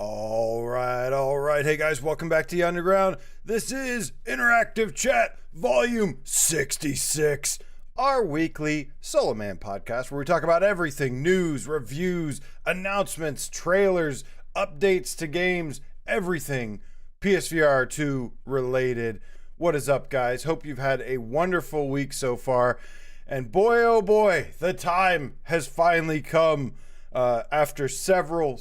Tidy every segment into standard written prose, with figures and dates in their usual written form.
All right. Hey guys, welcome back to the Underground. This is Interactive Chat Volume 66, our weekly Solo Man podcast where we talk about everything: news, reviews, announcements, trailers, updates to games, everything PSVR2 related. What is up, guys? Hope you've had a wonderful week so far. And boy, oh boy, the time has finally come. After several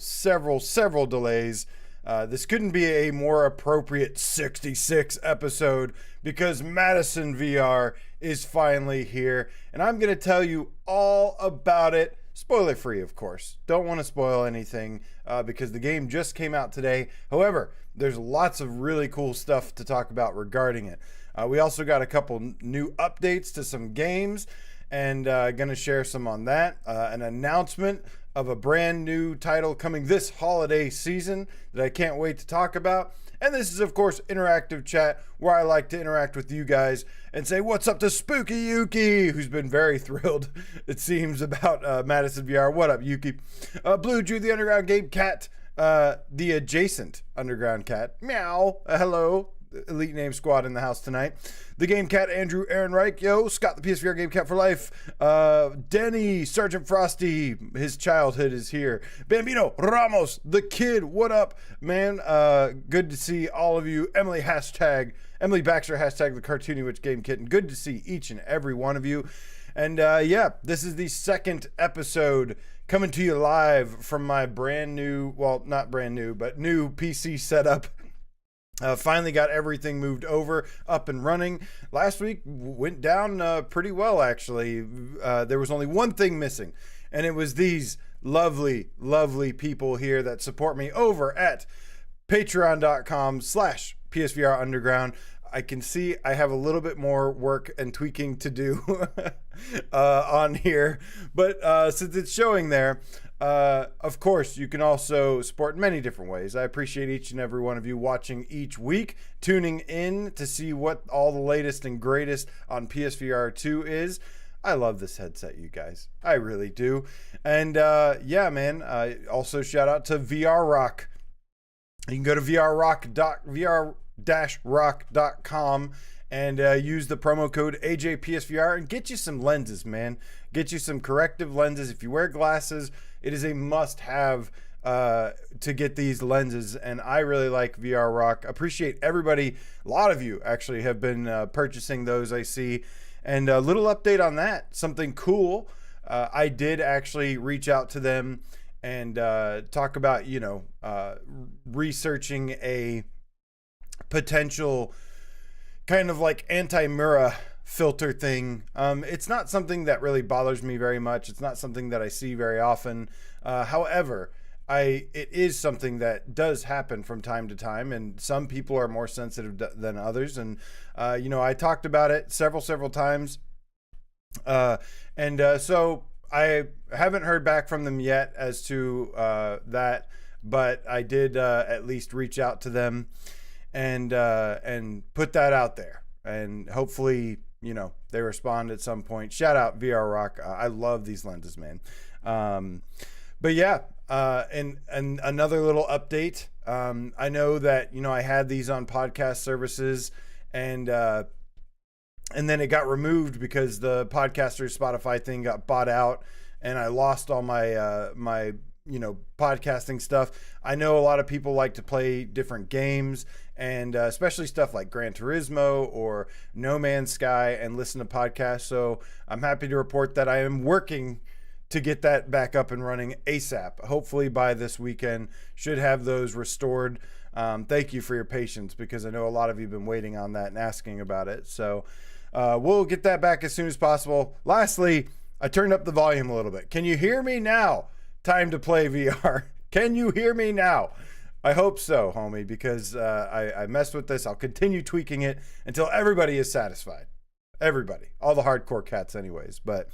delays. This couldn't be a more appropriate 66 episode because MADISON VR is finally here, and I'm going to tell you all about it. Spoiler free, of course. Don't want to spoil anything because the game just came out today. However, there's lots of really cool stuff to talk about regarding it. We also got a couple new updates to some games, and going to share some on that. An announcement of a brand new title coming this holiday season that I can't wait to talk about. And this is, of course, Interactive Chat, where I like to interact with you guys and say what's up to Spooky Yuki, who's been very thrilled, it seems, about MADISON VR. What up, Yuki? Blue Jew, the Underground Game Cat, the adjacent Underground Cat. Meow. Hello. Elite Name Squad in the house tonight. The Game Cat, Andrew Aaron Reich. Yo, Scott, the PSVR Game Cat for life. Denny, Sergeant Frosty, his childhood is here. Bambino Ramos, the kid. What up, man? Good to see all of you. Emily Baxter, hashtag the Cartoony Witch Game Kitten. Good to see each and every one of you. And yeah, this is the second episode coming to you live from my brand new, well, not brand new, but new PC setup. Finally got everything moved over, up and running. Last week went down pretty well, actually. There was only one thing missing, and it was these lovely people here that support me over at patreon.com/PSVR Underground. I can see I have a little bit more work and tweaking to do on here, but since it's showing there, of course, you can also support in many different ways. I appreciate each and every one of you watching each week, tuning in to see what all the latest and greatest on PSVR2 is. I love this headset, you guys. I really do. And yeah, man, also shout out to VR Rock. You can go to VR-rock.com and use the promo code AJPSVR and get you some lenses, man. Get you some corrective lenses. If you wear glasses, it is a must-have to get these lenses, and I really like VR Rock. Appreciate everybody. A lot of you actually have been purchasing those, I see. And a little update on that, something cool. I did actually reach out to them and talk about, researching a potential kind of like Anti-Mura filter thing. It's not something that really bothers me very much. It's not something that I see very often. However, it is something that does happen from time to time, and some people are more sensitive than others. And I talked about it several times, so I haven't heard back from them yet as to that, but I did at least reach out to them and put that out there, and hopefully they respond at some point. Shout out VR Rock. I love these lenses, man. But yeah, and another little update. I know that I had these on podcast services, and then it got removed because the podcaster Spotify thing got bought out, and I lost all my my podcasting stuff. I know a lot of people like to play different games, and especially stuff like Gran Turismo or No Man's Sky, and listen to podcasts. So I'm happy to report that I am working to get that back up and running ASAP. Hopefully by this weekend, should have those restored. Thank you for your patience, because I know a lot of you have been waiting on that and asking about it. So we'll get that back as soon as possible. Lastly, I turned up the volume a little bit. Can you hear me now? Time to play VR. Can you hear me now? I hope so, homie, because I messed with this. I'll continue tweaking it until everybody is satisfied. Everybody. All the hardcore cats anyways. But,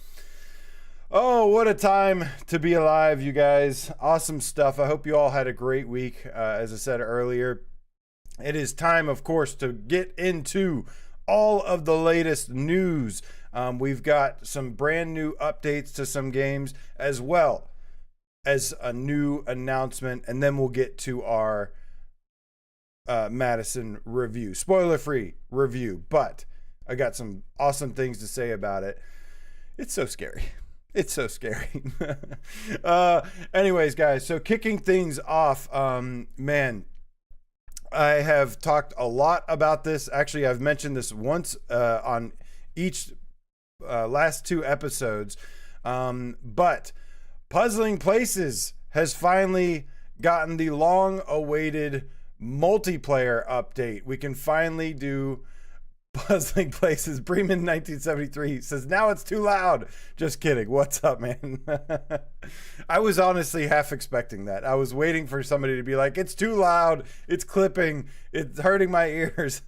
oh, what a time to be alive, you guys. Awesome stuff. I hope you all had a great week. As I said earlier, it is time, of course, to get into all of the latest news. We've got some brand new updates to some games as well as a new announcement, and then we'll get to our MADISON review, spoiler-free review. But I got some awesome things to say about it. It's so scary. It's so scary. Anyways, guys, so kicking things off, man, I have talked a lot about this. Actually, I've mentioned this once on each last 2 episodes. But Puzzling Places has finally gotten the long-awaited multiplayer update. We can finally do Puzzling Places. Bremen 1973 says, now it's too loud. Just kidding. What's up, man? I was honestly half expecting that. I was waiting for somebody to be like, it's too loud. It's clipping. It's hurting my ears.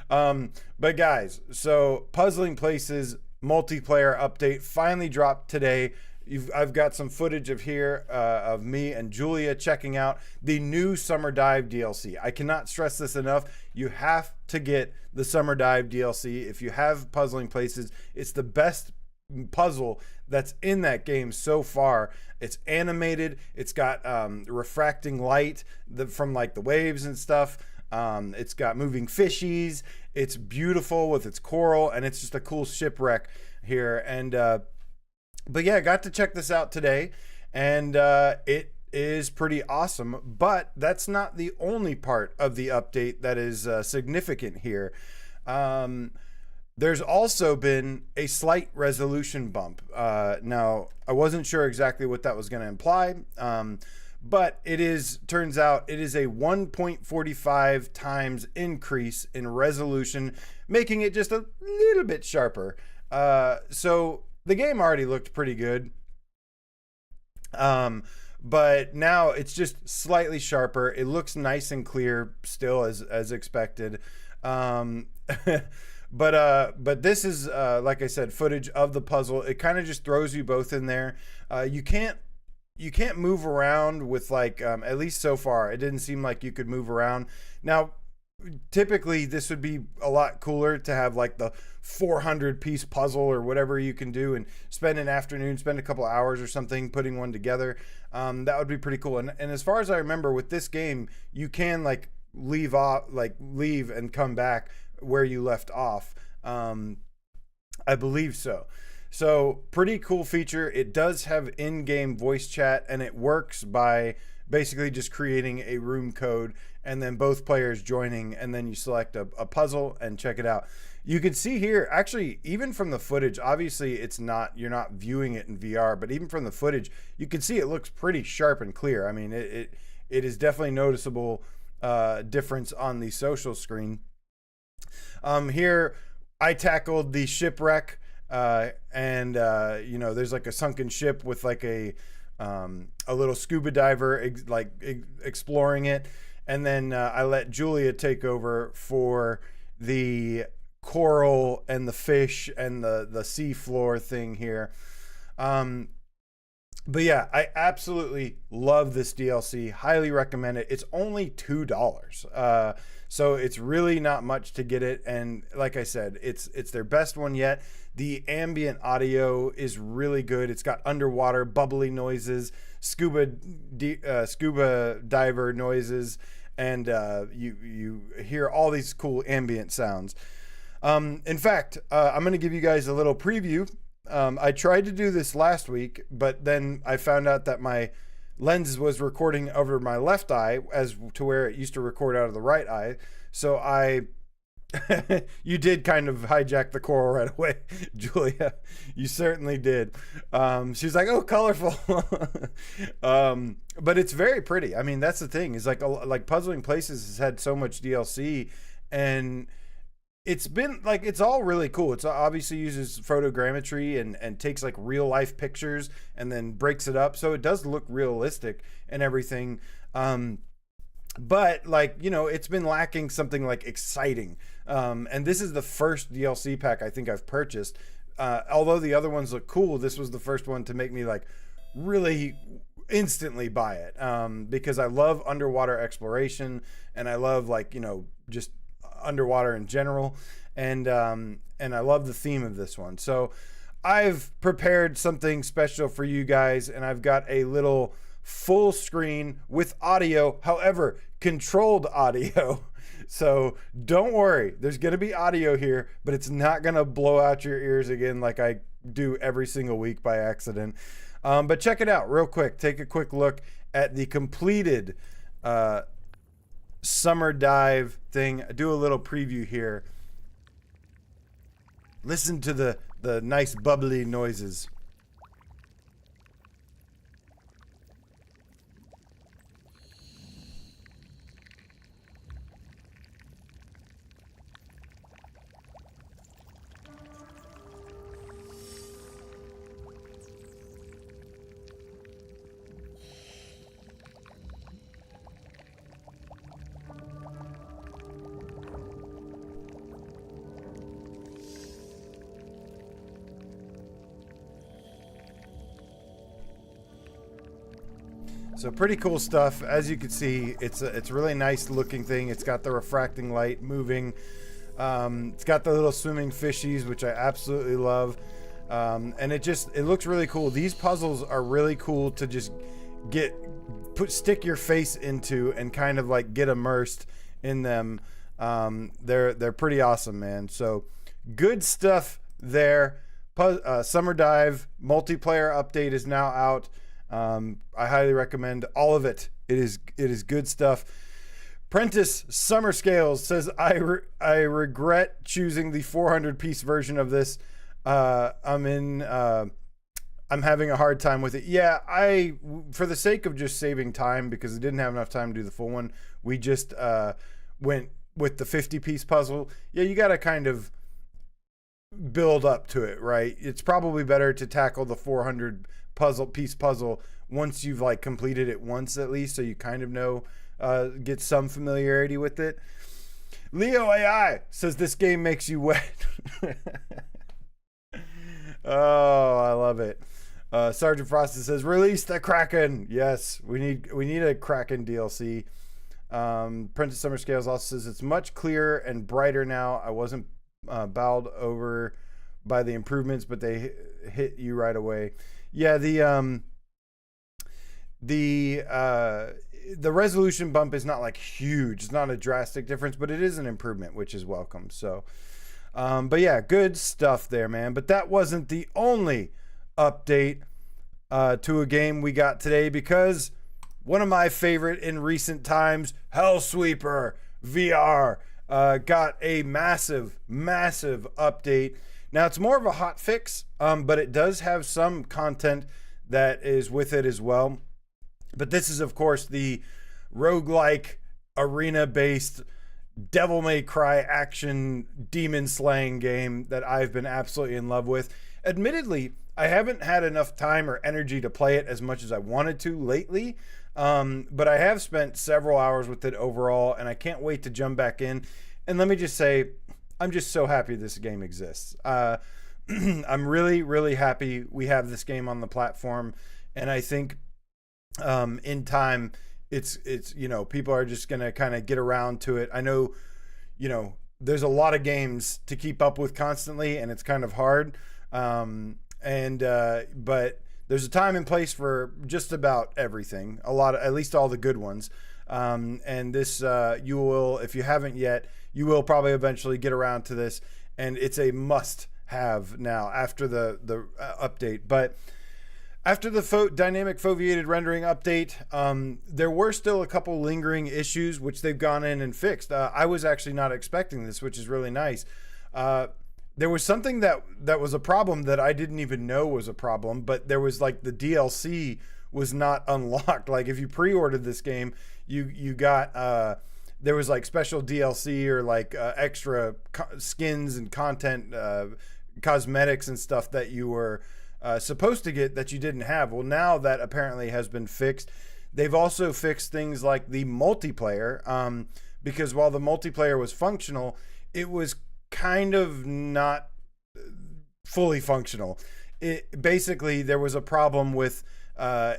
But guys, so Puzzling Places multiplayer update finally dropped today. I've got some footage of here of me and Julia checking out the new Summer Dive DLC. I cannot stress this enough. You have to get the Summer Dive DLC. If you have Puzzling Places, it's the best puzzle that's in that game so far. It's animated. It's got refracting light from like the waves and stuff. It's got moving fishies. It's beautiful with its coral, and it's just a cool shipwreck here. And but yeah, I got to check this out today, and it is pretty awesome. But that's not the only part of the update that is significant here. There's also been a slight resolution bump. Now, I wasn't sure exactly what that was going to imply, but turns out it is a 1.45 times increase in resolution, making it just a little bit sharper. So the game already looked pretty good, but now it's just slightly sharper. It looks nice and clear still, as expected. But this is like I said, footage of the puzzle. It kind of just throws you both in there. You can't move around with like at least so far, it didn't seem like you could move around. Now, typically this would be a lot cooler to have like the 400 piece puzzle or whatever you can do and spend an afternoon, spend a couple hours or something putting one together. That would be pretty cool. And as far as I remember with this game, you can like leave and come back where you left off. I believe so. So pretty cool feature. It does have in-game voice chat, and it works by basically just creating a room code and then both players joining, and then you select a puzzle and check it out. You can see here, actually, even from the footage, obviously you're not viewing it in VR, but even from the footage, you can see it looks pretty sharp and clear. I mean, it is definitely noticeable difference on the social screen. Here I tackled the shipwreck, and there's like a sunken ship with like a little scuba diver exploring it, and then I let Julia take over for the coral and the fish and the sea floor thing here. But yeah, I absolutely love this DLC. Highly recommend it. It's only $2. So it's really not much to get it. And like I said, it's their best one yet. The ambient audio is really good. It's got underwater bubbly noises, scuba diver noises, and you hear all these cool ambient sounds. In fact, I'm going to give you guys a little preview. I tried to do this last week, but then I found out that my lens was recording over my left eye as to where it used to record out of the right eye. So you did kind of hijack the coral right away, Julia. You certainly did. She's like, oh, colorful. But it's very pretty. I mean, that's the thing, is like Puzzling Places has had so much DLC, and it's been like, it's all really cool. It's obviously uses photogrammetry and takes like real life pictures and then breaks it up. So it does look realistic and everything. But like, it's been lacking something like exciting. And this is the first DLC pack I think I've purchased. Although the other ones look cool, this was the first one to make me like really instantly buy it. Because I love underwater exploration, and I love like, just underwater in general, and I love the theme of this one. So I've prepared something special for you guys, and I've got a little full screen with audio, however, controlled audio. So don't worry, there's going to be audio here, but it's not going to blow out your ears again like I do every single week by accident. But check it out real quick. Take a quick look at the completed summer dive thing. Do a little preview here. Listen to the nice bubbly noises. So pretty cool stuff. As you can see, it's a really nice looking thing. It's got the refracting light moving. It's got the little swimming fishies, which I absolutely love. And it looks really cool. These puzzles are really cool to just stick your face into and kind of like get immersed in them. They're pretty awesome, man. So good stuff there. Summer Dive multiplayer update is now out. I highly recommend all of it. It is good stuff. Prentice Summer Scales says, I regret choosing the 400 piece version of this. I'm having a hard time with it. Yeah, for the sake of just saving time, because I didn't have enough time to do the full one, we just went with the 50 piece puzzle. Yeah, you got to kind of build up to it, right? It's probably better to tackle the 400 piece puzzle once you've like completed it once at least, so you kind of know, get some familiarity with it. Leo AI says this game makes you wet. Oh, I love it. Sergeant Frosted says release the Kraken. Yes, we need a Kraken DLC. Prentice Summer Scales also says it's much clearer and brighter now. I wasn't bowled over by the improvements, but they hit you right away. Yeah, the resolution bump is not like huge. It's not a drastic difference, but it is an improvement, which is welcome. So, but yeah, good stuff there, man. But that wasn't the only update to a game we got today, because one of my favorite in recent times, Hellsweeper VR, got a massive update. Now, it's more of a hotfix, but it does have some content that is with it as well. But this is, of course, the roguelike, arena-based, Devil May Cry action, demon-slaying game that I've been absolutely in love with. Admittedly, I haven't had enough time or energy to play it as much as I wanted to lately, but I have spent several hours with it overall, and I can't wait to jump back in. And let me just say, I'm just so happy this game exists. I'm really happy we have this game on the platform, and I think in time it's people are just gonna kind of get around to it. I know there's a lot of games to keep up with constantly, and it's kind of hard, but there's a time and place for just about everything, at least all the good ones. And this you will, if you haven't yet, you will probably eventually get around to this, and it's a must have now after the update. But after the dynamic foveated rendering update, there were still a couple lingering issues which they've gone in and fixed. I was actually not expecting this, which is really nice. There was something that was a problem that I didn't even know was a problem, but there was like the DLC was not unlocked. Like if you pre-ordered this game, you got there was like special DLC or like extra skins and content, cosmetics and stuff that you were supposed to get that you didn't have. Well, now that apparently has been fixed. They've also fixed things like the multiplayer, because while the multiplayer was functional, it was kind of not fully functional. Basically, there was a problem with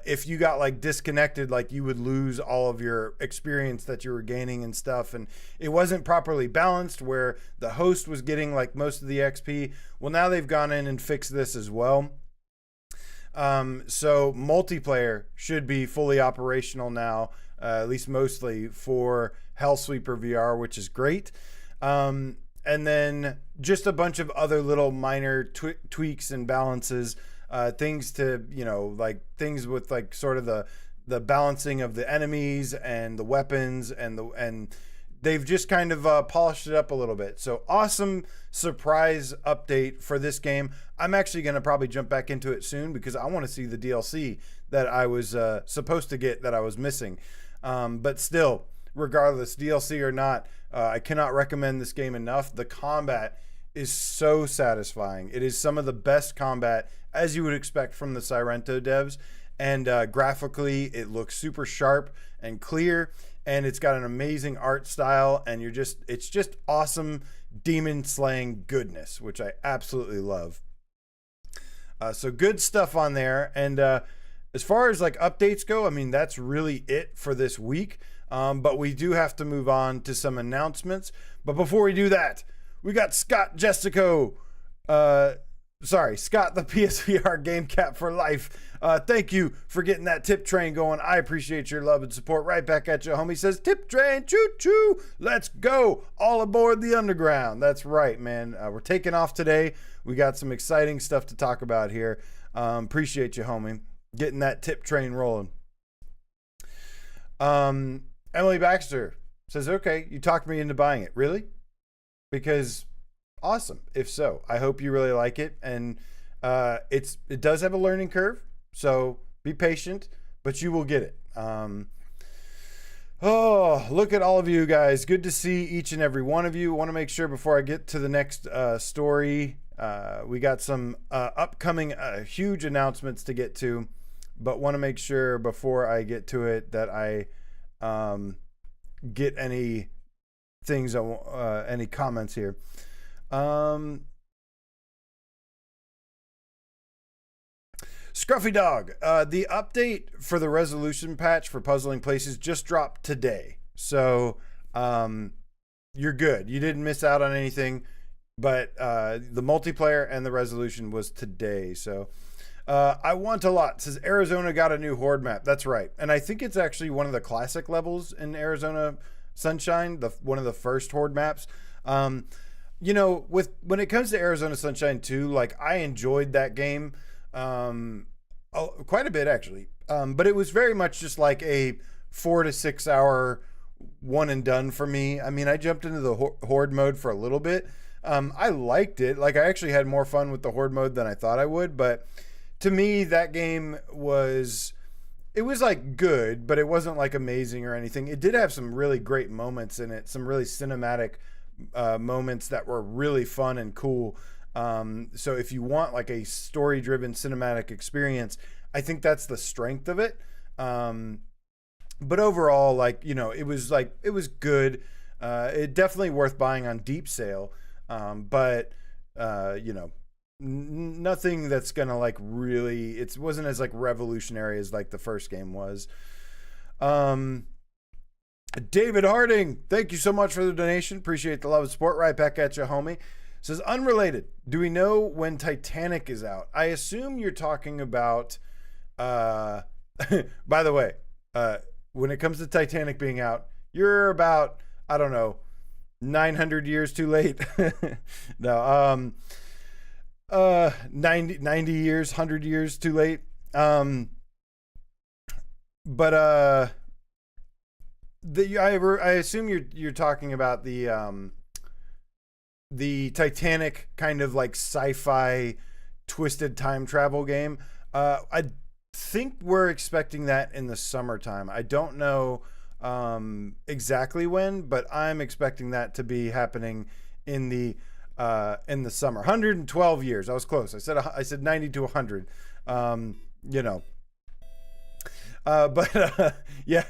if you got like disconnected, like you would lose all of your experience that you were gaining and stuff, and it wasn't properly balanced where the host was getting like most of the XP. Well, now they've gone in and fixed this as well. So multiplayer should be fully operational now, at least mostly for Hellsweeper VR, which is great. And then just a bunch of other little minor tweaks and balances, things to, like things with like sort of the balancing of the enemies and the weapons and they've just kind of polished it up a little bit. So awesome surprise update for this game. I'm actually going to probably jump back into it soon because I want to see the DLC that I was supposed to get that I was missing. But still, regardless, DLC or not, I cannot recommend this game enough. The combat is so satisfying. It is some of the best combat as you would expect from the Sirento devs. And graphically, it looks super sharp and clear. And it's got an amazing art style, and it's just awesome demon slaying goodness, which I absolutely love. So good stuff on there. And as far as like updates go, I mean, that's really it for this week. But we do have to move on to some announcements. But before we do that, we got Scott the PSVR Game Cap for life. Thank you for getting that tip train going. I appreciate your love and support. Right back at you, homie. Says, tip train, choo-choo. Let's go. All aboard the underground. That's right, man. We're taking off today. We got some exciting stuff to talk about here. Appreciate you, homie. Getting that tip train rolling. Emily Baxter says, okay, you talked me into buying it. Really? Because awesome. If so, I hope you really like it. And it does have a learning curve. So be patient, but you will get it. Oh, look at all of you guys. Good to see each and every one of you. I want to make sure before I get to the next story, we got some upcoming huge announcements to get to, but want to make sure before I get to it that I get any things, any comments here. Scruffy Dog, the update for the resolution patch for Puzzling Places just dropped today. So you're good. You didn't miss out on anything, but the multiplayer and the resolution was today. So I want a lot. It says Arizona got a new horde map. That's right. And I think it's actually one of the classic levels in Arizona Sunshine, one of the first horde maps. When it comes to Arizona Sunshine 2, like I enjoyed that game quite a bit actually, but it was very much just like a 4 to 6 hour one and done for me. I mean, I jumped into the horde mode for a little bit. I liked it. Like I actually had more fun with the horde mode than I thought I would, but to me that game was like good, but it wasn't like amazing or anything. It did have some really great moments in it, some really cinematic moments that were really fun and cool. So if you want like a story driven cinematic experience, I think that's the strength of it. But overall, like, it was good. It definitely worth buying on deep sale. But nothing that's gonna like really, it wasn't as like revolutionary as like the first game was. David Harding, thank you so much for the donation. Appreciate the love and support. Right back at you, homie. Says, unrelated, do we know when Titanic is out? I assume you're talking about, by the way, when it comes to Titanic being out, you're about, I don't know, 900 years too late. No, 90 years, 100 years too late. But I assume you're talking about the Titanic kind of like sci-fi twisted time travel game. I think we're expecting that in the summertime. I don't know exactly when, but I'm expecting that to be happening in the summer. 112 years. I was close. I said 90 to 100. But yeah,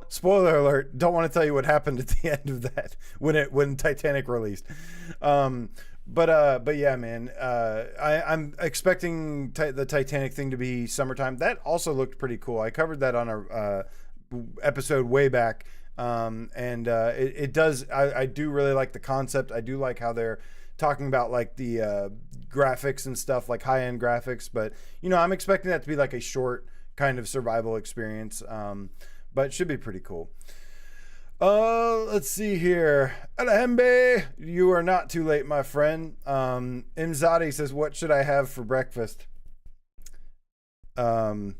spoiler alert, don't want to tell you what happened at the end of that when Titanic released. But yeah, man, I'm expecting the Titanic thing to be summertime. That also looked pretty cool. I covered that on a episode way back. It does. I do really like the concept. I do like how they're talking about like the graphics and stuff, like high-end graphics. But, you know, I'm expecting that to be like a short kind of survival experience. But it should be pretty cool. Let's see here. Alahembe, you are not too late, my friend. Imzadi says, what should I have for breakfast? Komodo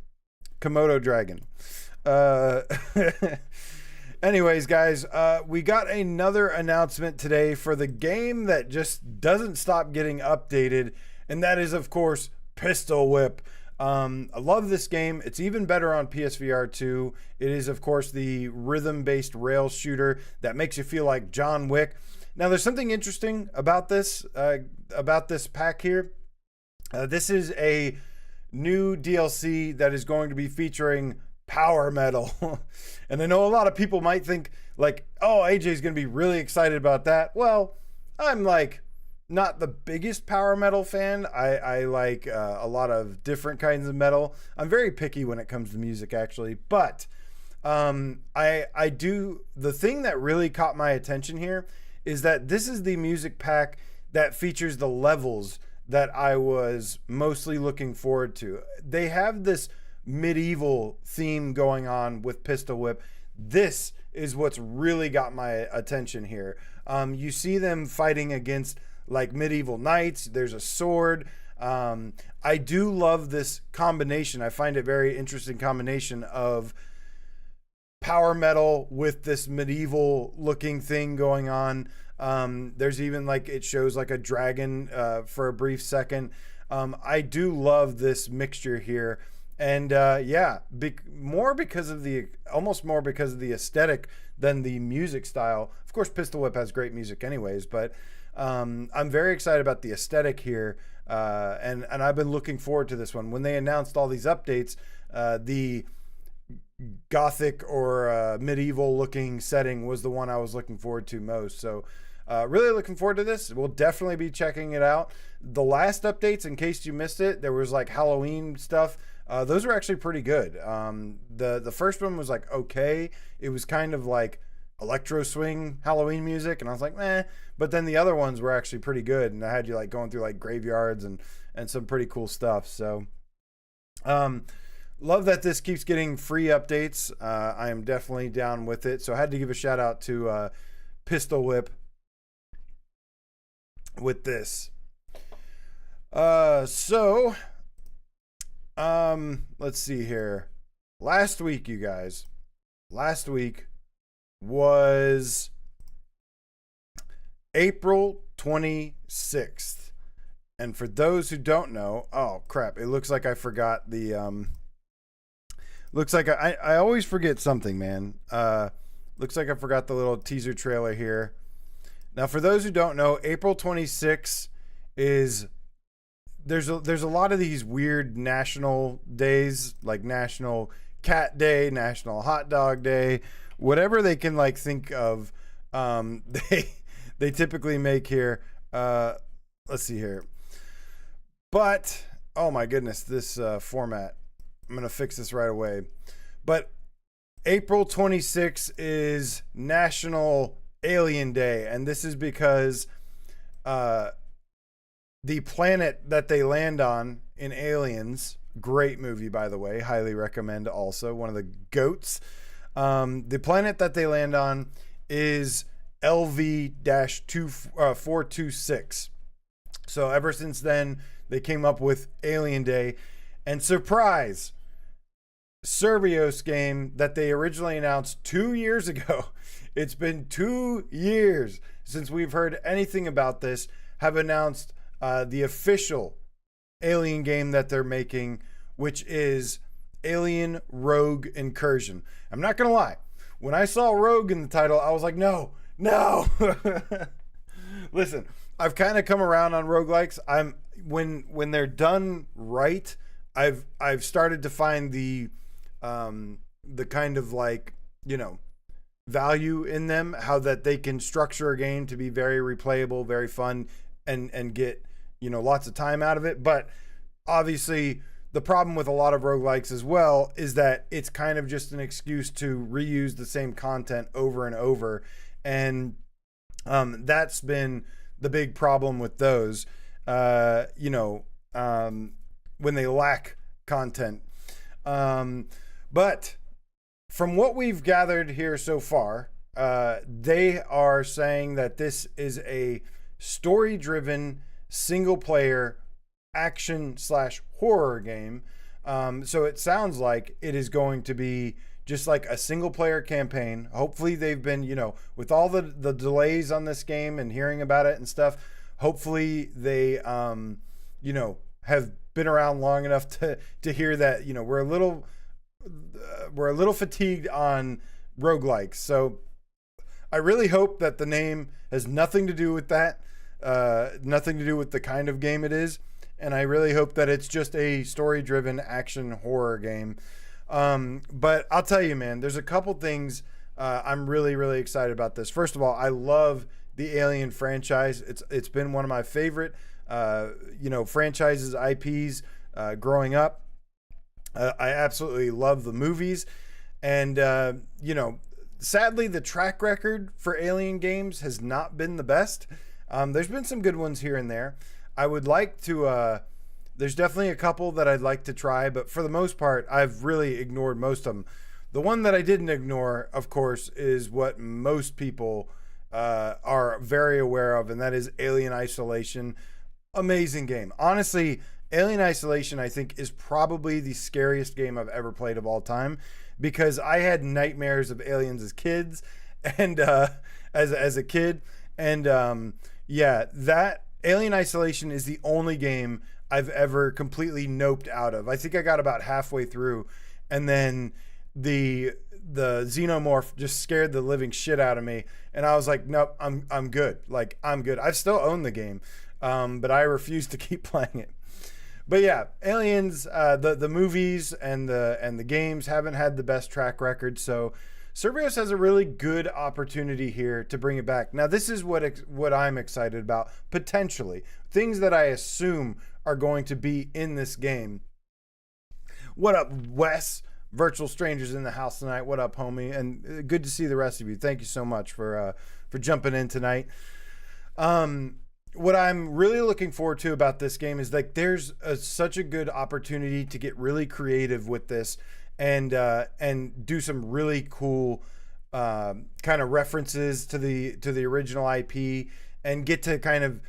dragon. Anyways, guys, we got another announcement today for the game that just doesn't stop getting updated, and that is, of course, Pistol Whip. I love this game. It's even better on PSVR2. It is, of course, the rhythm-based rail shooter that makes you feel like John Wick. Now, there's something interesting about this pack here. This is a new DLC that is going to be featuring power metal. And I know a lot of people might think like, oh, AJ's going to be really excited about that. Well, I'm like not the biggest power metal fan. I like a lot of different kinds of metal. I'm very picky when it comes to music, actually. But I do, the thing that really caught my attention here is that this is the music pack that features the levels that I was mostly looking forward to. They have this medieval theme going on with Pistol Whip. This is what's really got my attention here. You see them fighting against like medieval knights. There's a sword. I do love this combination. I find it very interesting combination of power metal with this medieval looking thing going on. There's even like, it shows like a dragon for a brief second. I do love this mixture here. And yeah, more because of the aesthetic than the music style. Of course, Pistol Whip has great music anyways, but I'm very excited about the aesthetic here. And I've been looking forward to this one. When they announced all these updates, the gothic or medieval looking setting was the one I was looking forward to most. So really looking forward to this. We'll definitely be checking it out. The last updates, in case you missed it, there was like Halloween stuff. Those were actually pretty good. The first one was like okay. It was kind of like electro swing Halloween music, and I was like, meh. But then the other ones were actually pretty good, and I had you like going through like graveyards and some pretty cool stuff. So, love that this keeps getting free updates. I am definitely down with it. So I had to give a shout out to Pistol Whip with this. Let's see here. Last week, you guys. Last week was April 26th. And for those who don't know, oh crap, it looks like I forgot the looks like I always forget something, man. Looks like I forgot the little teaser trailer here. Now, for those who don't know, April 26th is there's a lot of these weird national days, like National Cat Day, National Hot Dog Day, whatever they can like think of. They typically make here. Let's see here. But oh my goodness, this format. I'm gonna fix this right away. But April 26th is National Alien Day, and this is because the planet that they land on in Aliens, great movie by the way, highly recommend, also one of the goats. The planet that they land on is LV-426. So ever since then, they came up with Alien Day, and surprise, Surbios game that they originally announced 2 years ago. It's been 2 years since we've heard anything about this, have announced the official Alien game that they're making, which is Alien Rogue Incursion. I'm not gonna lie, when I saw Rogue in the title, I was like, no. Listen, I've kind of come around on roguelikes. When they're done right, I've started to find the kind of like, you know, value in them, how that they can structure a game to be very replayable, very fun, and get, you know, lots of time out of it. But obviously the problem with a lot of roguelikes as well is that it's kind of just an excuse to reuse the same content over and over. And that's been the big problem with those. when they lack content. But from what we've gathered here so far, they are saying that this is a story-driven, single-player action/horror game. So it sounds like it is going to be just like a single-player campaign. Hopefully they've been, with all the delays on this game and hearing about it and stuff, hopefully they, have been around long enough to hear that, we're a little fatigued on roguelikes. So I really hope that the name has nothing to do with that, nothing to do with the kind of game it is. And I really hope that it's just a story-driven action horror game. But I'll tell you, man, there's a couple things I'm really, really excited about this. First of all, I love the Alien franchise. It's been one of my favorite, franchises, IPs growing up. I absolutely love the movies. And, sadly, the track record for Alien games has not been the best. There's been some good ones here and there. I would like to, there's definitely a couple that I'd like to try, but for the most part, I've really ignored most of them. The one that I didn't ignore, of course, is what most people are very aware of, and that is Alien Isolation. Amazing game. Honestly, Alien Isolation, I think, is probably the scariest game I've ever played of all time, because I had nightmares of aliens as kids, and as a kid, and that Alien Isolation is the only game I've ever completely noped out of. I think I got about halfway through, and then the xenomorph just scared the living shit out of me, and I was like, nope, I'm good. Like, I'm good. I still own the game, but I refuse to keep playing it. But yeah, Aliens, the movies and the games haven't had the best track record, so Survios has a really good opportunity here to bring it back. Now, this is what I'm excited about, potentially. Things that I assume are going to be in this game. What up, Wes? Virtual strangers in the house tonight. What up, homie? And good to see the rest of you. Thank you so much for jumping in tonight. What I'm really looking forward to about this game is like there's such a good opportunity to get really creative with this and do some really cool kind of references to the original IP and get to kind of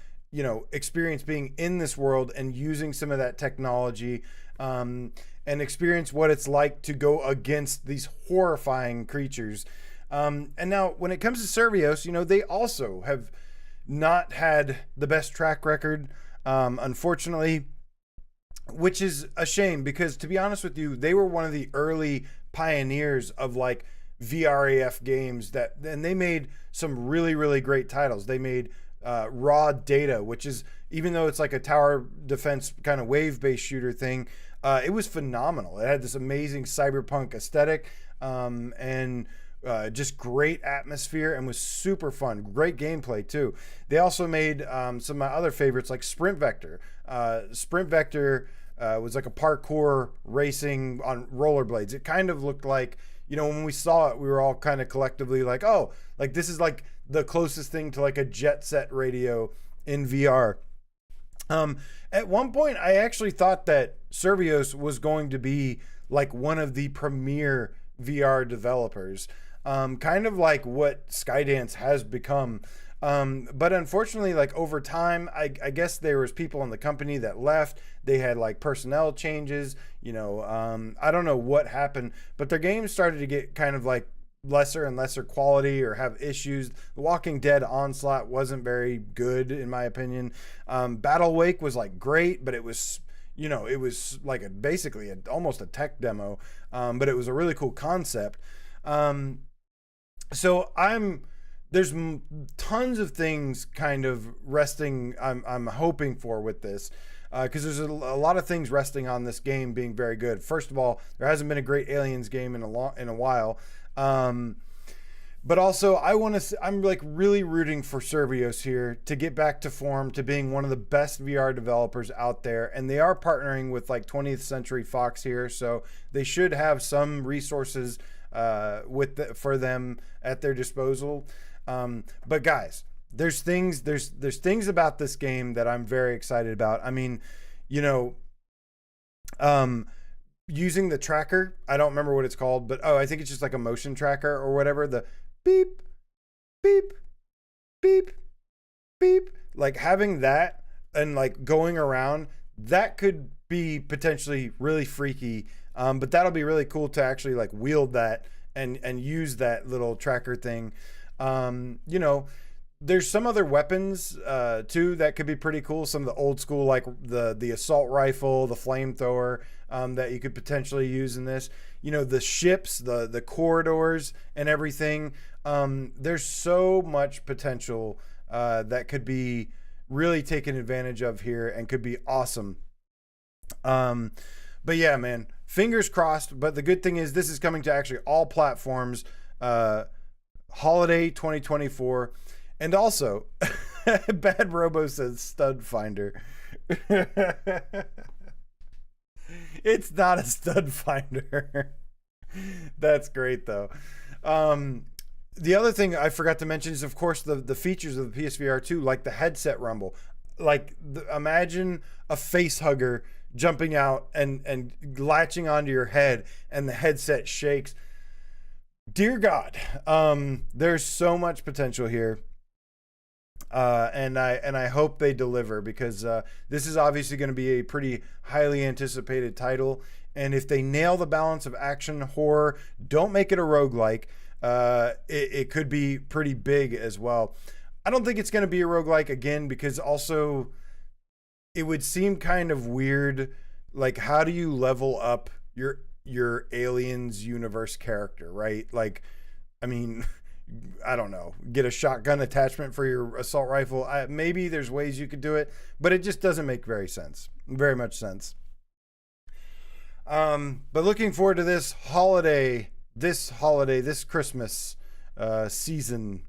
experience being in this world and using some of that technology and experience what it's like to go against these horrifying creatures. And now when it comes to Survios, they also have not had the best track record, unfortunately, which is a shame because, to be honest with you, they were one of the early pioneers of like VRAF games and they made some really, really great titles. They made Raw Data, which is, even though it's like a tower defense kind of wave-based shooter thing, it was phenomenal. It had this amazing cyberpunk aesthetic and just great atmosphere and was super fun. Great gameplay too. They also made some of my other favorites like Sprint Vector. Sprint Vector was like a parkour racing on rollerblades. It kind of looked like, when we saw it, we were all kind of collectively like, oh, like this is like the closest thing to like a jet set radio in VR. At one point, I actually thought that Survios was going to be like one of the premier VR developers, kind of like what Skydance has become. But unfortunately, like over time, I guess there was people in the company that left. They had like personnel changes, I don't know what happened, but their games started to get kind of like lesser and lesser quality or have issues. The Walking Dead Onslaught wasn't very good in my opinion. Battle Wake was like great, but it was it was like basically almost a tech demo, but it was a really cool concept. So there's tons of things kind of resting. I'm hoping for with this, because there's a lot of things resting on this game being very good. First of all, there hasn't been a great Aliens game in a while. But also I'm like really rooting for Survios here to get back to form, to being one of the best VR developers out there. And they are partnering with like 20th Century Fox here. So they should have some resources for them at their disposal. But guys, there's things about this game that I'm very excited about. I mean, you know, using the tracker, I don't remember what it's called, but I think it's just like a motion tracker or whatever. The beep, beep, beep, beep, like having that and like going around, that could be potentially really freaky. But that'll be really cool to actually like wield that and use that little tracker thing. You know, there's some other weapons too that could be pretty cool. Some of the old school, like the assault rifle, the flamethrower, that you could potentially use in this. You know, the ships, the corridors and everything. There's so much potential that could be really taken advantage of here and could be awesome. But yeah, man, fingers crossed. But the good thing is this is coming to actually all platforms, holiday 2024. And also, Bad Robo says stud finder. It's not a stud finder. That's great though. The other thing I forgot to mention is, of course, the features of the PSVR 2, like the headset rumble. Like, imagine a face hugger jumping out and latching onto your head, and the headset shakes. Dear God, there's so much potential here. And I hope they deliver, because this is obviously going to be a pretty highly anticipated title. And if they nail the balance of action, horror, don't make it a roguelike, it could be pretty big as well. I don't think it's going to be a roguelike again, because also it would seem kind of weird. Like, how do you level up your Aliens universe character, right? Like, I mean, I don't know, get a shotgun attachment for your assault rifle. Maybe there's ways you could do it, but it just doesn't make very much sense. But looking forward to this Christmas season.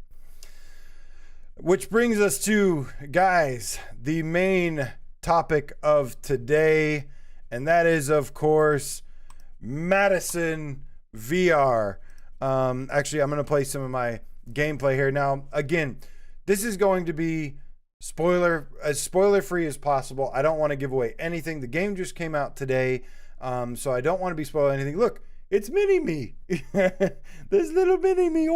Which brings us to, guys, the main topic of today, and that is, of course, MADISON VR. Actually, I'm going to play some of my gameplay here. Now, again, this is going to be as spoiler free as possible. I don't want to give away anything. The game just came out today, so I don't want to be spoiling anything. Look, it's mini me. This little mini me.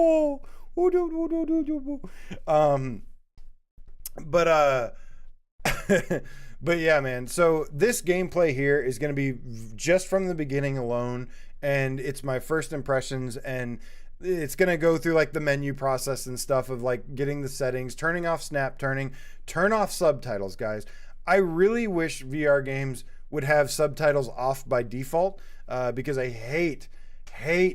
But yeah, man. So this gameplay here is going to be just from the beginning alone, and it's my first impressions, and it's going to go through like the menu process and stuff of like getting the settings, turning off snap turning, turn off subtitles, guys. I really wish VR games would have subtitles off by default, because I hate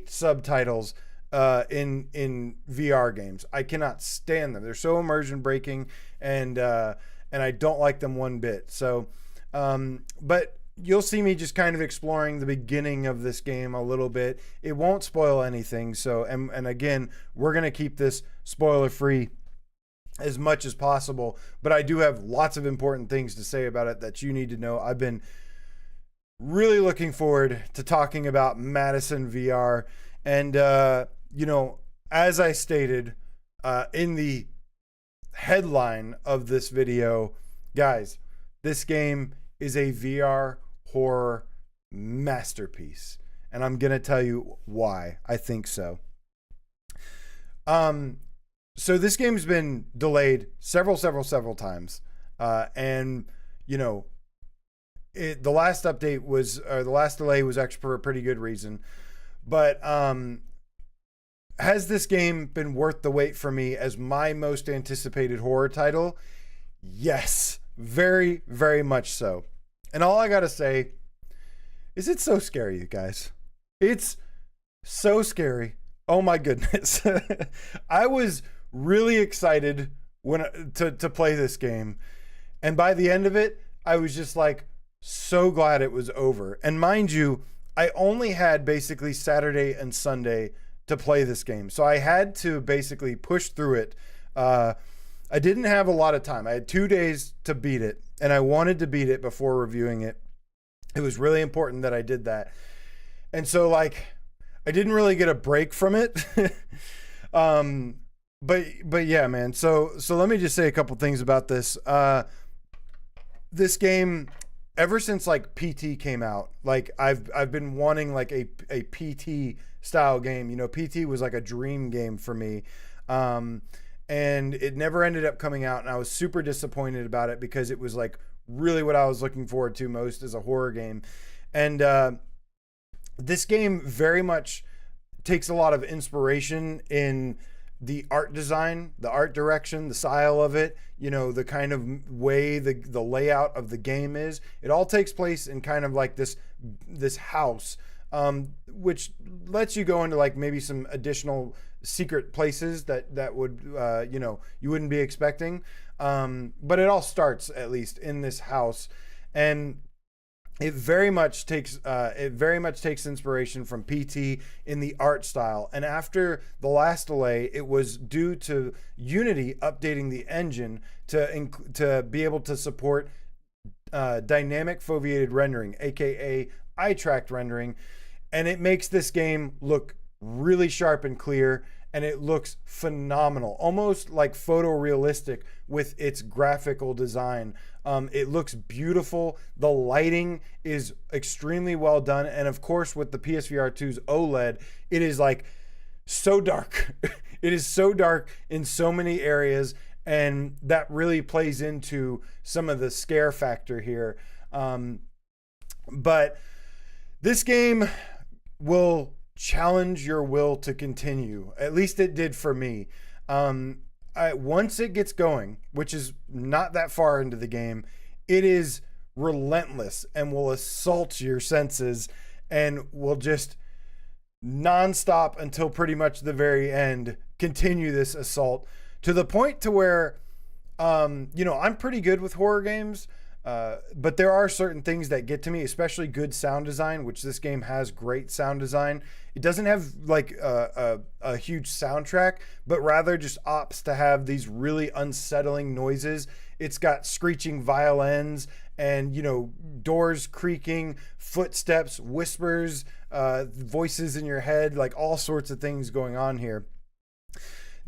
subtitles in VR games. I cannot stand them. They're so immersion breaking, and I don't like them one bit. So, but you'll see me just kind of exploring the beginning of this game a little bit. It won't spoil anything. So, and again, we're going to keep this spoiler free as much as possible, but I do have lots of important things to say about it that you need to know. I've been really looking forward to talking about MADISON VR. And, you know, as I stated in the headline of this video, guys, this game is a VR horror masterpiece, and I'm gonna tell you why I think so. So this game's been delayed several times, and you know, the last update was, or the last delay was actually for a pretty good reason. But has this game been worth the wait for me as my most anticipated horror title? Yes, very, very much so. And all I gotta say is it's so scary, you guys. It's so scary. Oh my goodness. I was really excited to play this game. And by the end of it, I was just like so glad it was over. And mind you, I only had basically Saturday and Sunday to play this game. So I had to basically push through it. I didn't have a lot of time. I had 2 days to beat it, and I wanted to beat it before reviewing it. It was really important that I did that. And so, like, I didn't really get a break from it. but yeah, man. So let me just say a couple things about this. This game, ever since like PT came out, like I've been wanting like a PT style game. You know, PT was like a dream game for me. And it never ended up coming out, and I was super disappointed about it because it was like really what I was looking forward to most as a horror game. And this game very much takes a lot of inspiration in the art design, the art direction, the style of it, you know, the kind of way the layout of the game is. It all takes place in kind of like this house, which lets you go into like maybe some additional secret places that would you know, you wouldn't be expecting, but it all starts at least in this house. And it very much takes inspiration from PT in the art style. And after the last delay, it was due to Unity updating the engine to be able to support dynamic foveated rendering, aka eye tracked rendering, and it makes this game look really sharp and clear, and it looks phenomenal, almost like photorealistic with its graphical design. It looks beautiful. The lighting is extremely well done, and of course with the PSVR2's OLED, it is like so dark. It is so dark in so many areas, and that really plays into some of the scare factor here. But this game will challenge your will to continue. At least it did for me. Once it gets going, which is not that far into the game, it is relentless and will assault your senses and will just nonstop until pretty much the very end continue this assault, to the point to where you know, I'm pretty good with horror games, but there are certain things that get to me, especially good sound design, which this game has great sound design. It doesn't have like a huge soundtrack, but rather just opts to have these really unsettling noises. It's got screeching violins and, you know, doors creaking, footsteps, whispers, voices in your head, like all sorts of things going on here.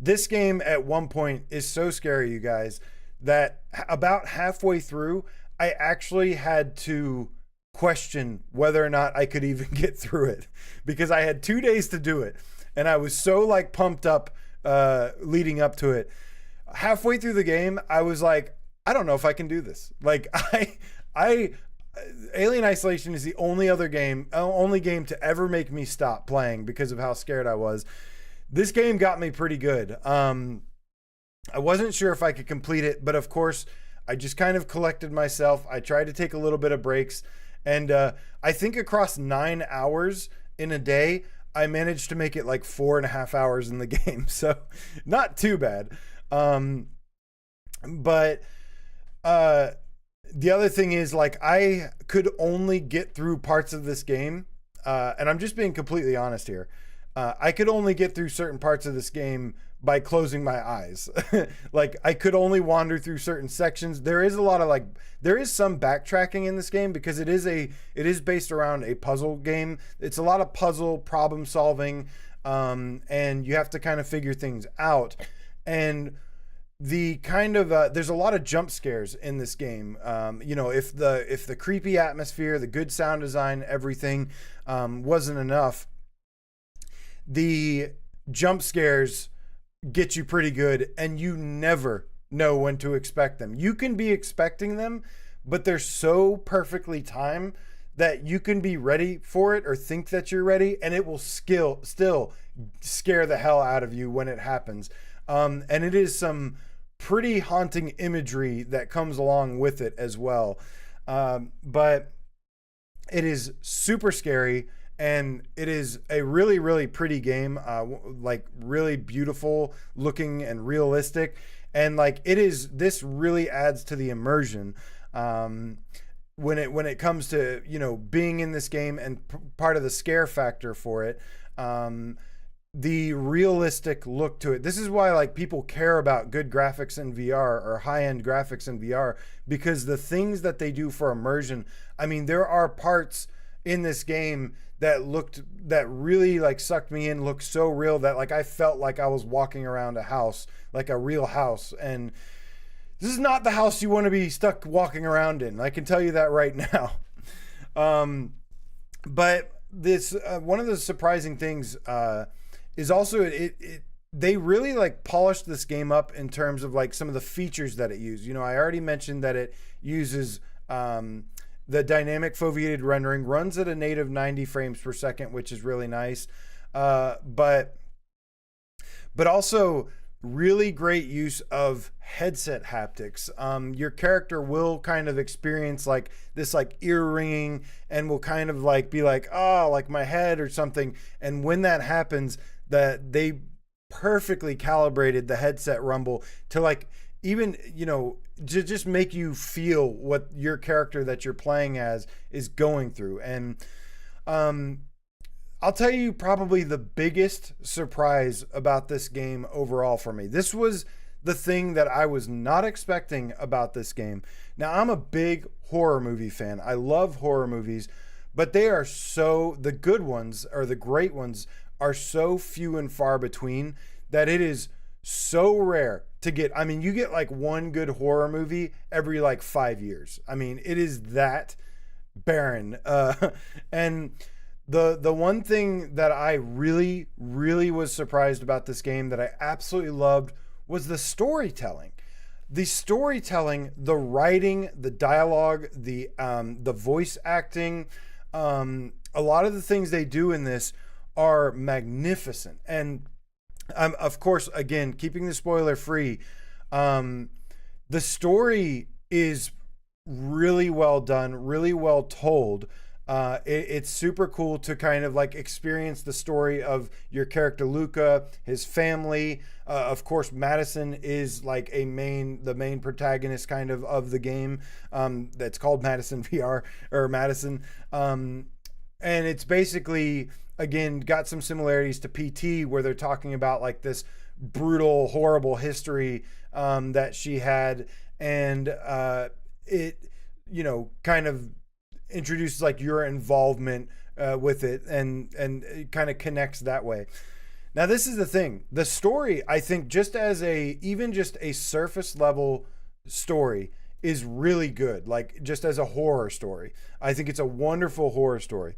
This game at one point is so scary, you guys, that about halfway through, I actually had to question whether or not I could even get through it, because I had 2 days to do it, and I was so like pumped up leading up to it. Halfway through the game, I was like, I don't know if I can do this. Like Alien Isolation is the only game to ever make me stop playing because of how scared I was. This game got me pretty good. I wasn't sure if I could complete it, but of course, I just kind of collected myself. I tried to take a little bit of breaks, and I think across 9 hours in a day, I managed to make it like 4.5 hours in the game. So not too bad. But the other thing is, like, I could only get through parts of this game, and I'm just being completely honest here. I could only get through certain parts of this game by closing my eyes. Like, I could only wander through certain sections. There is some backtracking in this game because it is based around a puzzle game. It's a lot of puzzle problem solving, and you have to kind of figure things out. And the kind of there's a lot of jump scares in this game. You know, if the creepy atmosphere, the good sound design, everything wasn't enough, the jump scares get you pretty good, and you never know when to expect them. You can be expecting them, but they're so perfectly timed that you can be ready for it or think that you're ready, and it will still scare the hell out of you when it happens. And it is some pretty haunting imagery that comes along with it as well. But it is super scary. And it is a really, really pretty game, like really beautiful looking and realistic. And like this really adds to the immersion when it comes to, you know, being in this game, and part of the scare factor for it, the realistic look to it. This is why like people care about good graphics in VR or high-end graphics in VR, because the things that they do for immersion. I mean, there are parts in this game that really like sucked me in, looked so real that like I felt like I was walking around a house, like a real house. And this is not the house you want to be stuck walking around in. I can tell you that right now. But this one of the surprising things is also they really like polished this game up in terms of like some of the features that it used. You know, I already mentioned that it uses the dynamic foveated rendering, runs at a native 90 frames per second, which is really nice. But also really great use of headset haptics. Your character will kind of experience like this like ear ringing and will kind of like be like, oh, like my head or something. And when that happens, that they perfectly calibrated the headset rumble to like even, you know, to just make you feel what your character that you're playing as is going through. And I'll tell you probably the biggest surprise about this game overall for me. This was the thing that I was not expecting about this game. Now, I'm a big horror movie fan. I love horror movies, but they are the good ones or the great ones are so few and far between that it is so rare to get. I mean, you get like one good horror movie every like 5 years. I mean, it is that barren. And the one thing that I really, really was surprised about this game that I absolutely loved was the storytelling. The storytelling, the writing, the dialogue, the voice acting, a lot of the things they do in this are magnificent. And of course, again, keeping the spoiler free, the story is really well done, really well told. It's super cool to kind of like experience the story of your character Luca, his family. Of course, Madison is like the main protagonist kind of the game. That's called Madison VR or Madison. And it's basically, again, got some similarities to PT where they're talking about like this brutal, horrible history that she had. And it, you know, kind of introduces like your involvement with it and it kind of connects that way. Now, this is the thing. The story, I think, even just a surface level story is really good. Like just as a horror story, I think it's a wonderful horror story.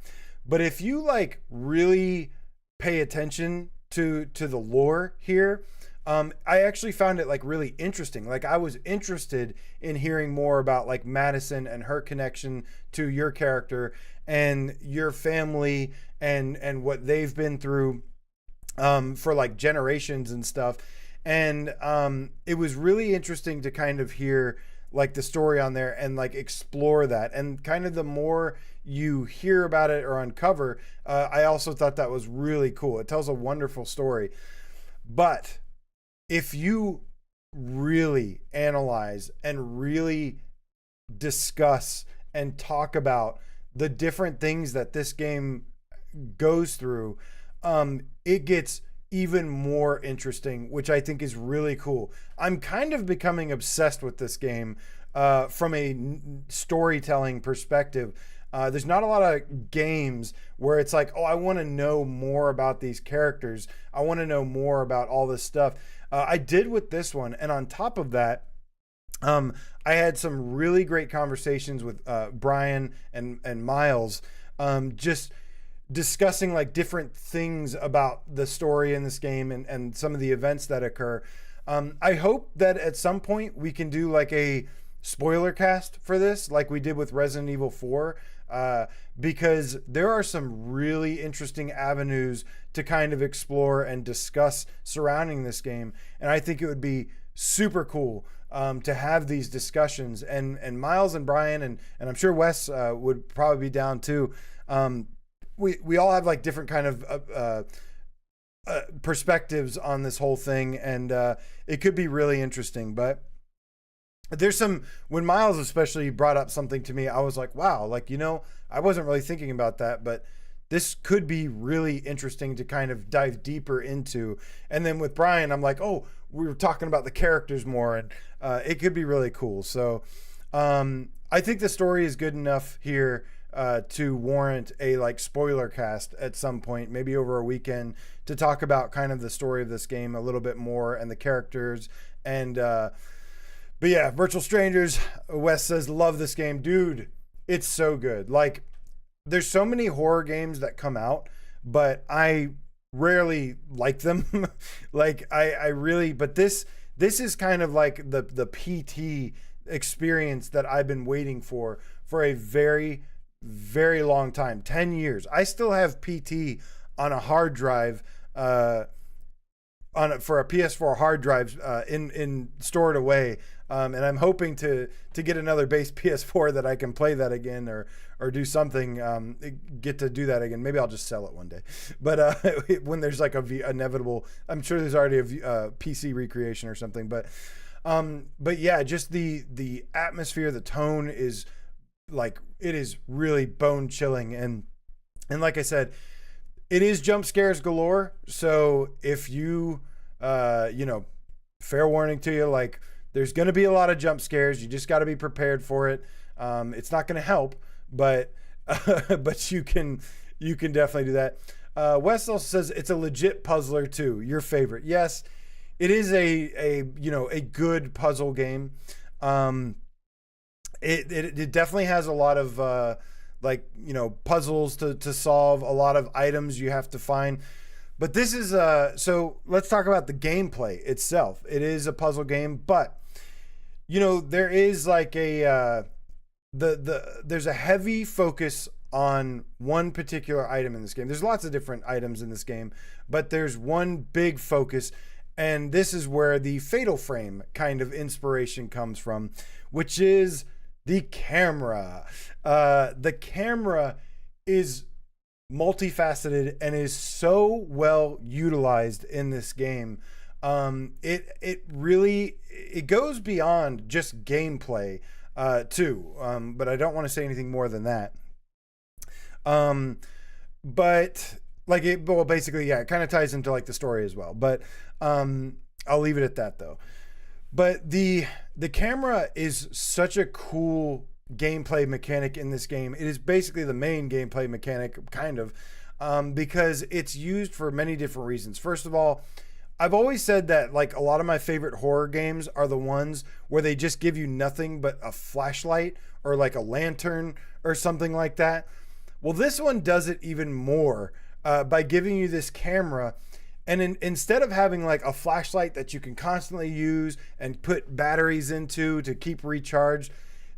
But if you like really pay attention to the lore here, I actually found it like really interesting. Like I was interested in hearing more about like Madison and her connection to your character and your family and what they've been through for like generations and stuff. And it was really interesting to kind of hear like the story on there and like explore that. And kind of the more you hear about it or uncover, I also thought that was really cool. It tells a wonderful story. But if you really analyze and really discuss and talk about the different things that this game goes through, it gets even more interesting, which I think is really cool. I'm kind of becoming obsessed with this game from a storytelling perspective. There's not a lot of games where it's like, oh, I want to know more about these characters. I want to know more about all this stuff. I did with this one. And on top of that, I had some really great conversations with Brian and Miles, just discussing like different things about the story in this game and some of the events that occur. I hope that at some point we can do like a spoiler cast for this, like we did with Resident Evil 4, because there are some really interesting avenues to kind of explore and discuss surrounding this game. And I think it would be super cool to have these discussions. And Miles and Brian, and I'm sure Wes would probably be down too. We all have like different kind of perspectives on this whole thing, and it could be really interesting. But there's when Miles especially brought up something to me, I was like, wow, like, you know, I wasn't really thinking about that, but this could be really interesting to kind of dive deeper into. And then with Brian, I'm like, oh, we were talking about the characters more, and it could be really cool. So I think the story is good enough here to warrant a like spoiler cast at some point, maybe over a weekend, to talk about kind of the story of this game a little bit more and the characters. And but yeah, Virtual Strangers, Wes says, love this game. Dude, it's so good. Like, there's so many horror games that come out, but I rarely like them. Like, I really, but this is kind of like the PT experience that I've been waiting for a very, very long time. 10 years. I still have PT on a hard drive, for a PS4 hard drive, in stored away. And I'm hoping to get another base PS4 that I can play that again, or do something, get to do that again. Maybe I'll just sell it one day. But when there's like inevitable, I'm sure there's already a PC recreation or something. But yeah, just the atmosphere, the tone is like, it is really bone chilling. And like I said, it is jump scares galore. So if you, fair warning to you, like, there's going to be a lot of jump scares. You just got to be prepared for it. It's not going to help, but you can definitely do that. Wes also says it's a legit puzzler too. Your favorite? Yes, it is a good puzzle game. It definitely has a lot of puzzles to solve, a lot of items you have to find. But this is so let's talk about the gameplay itself. It is a puzzle game, but there is like there's a heavy focus on one particular item in this game. There's lots of different items in this game, but there's one big focus, and this is where the Fatal Frame kind of inspiration comes from, which is the camera. The camera is multifaceted and is so well utilized in this game. It really goes beyond just gameplay too, but I don't want to say anything more than that. But like basically, yeah, it kind of ties into like the story as well, but I'll leave it at that though. But the camera is such a cool gameplay mechanic in this game. It is basically the main gameplay mechanic, kind of, because it's used for many different reasons. First of all, I've always said that like a lot of my favorite horror games are the ones where they just give you nothing but a flashlight or like a lantern or something like that. Well, this one does it even more by giving you this camera. And instead of having like a flashlight that you can constantly use and put batteries into to keep recharged,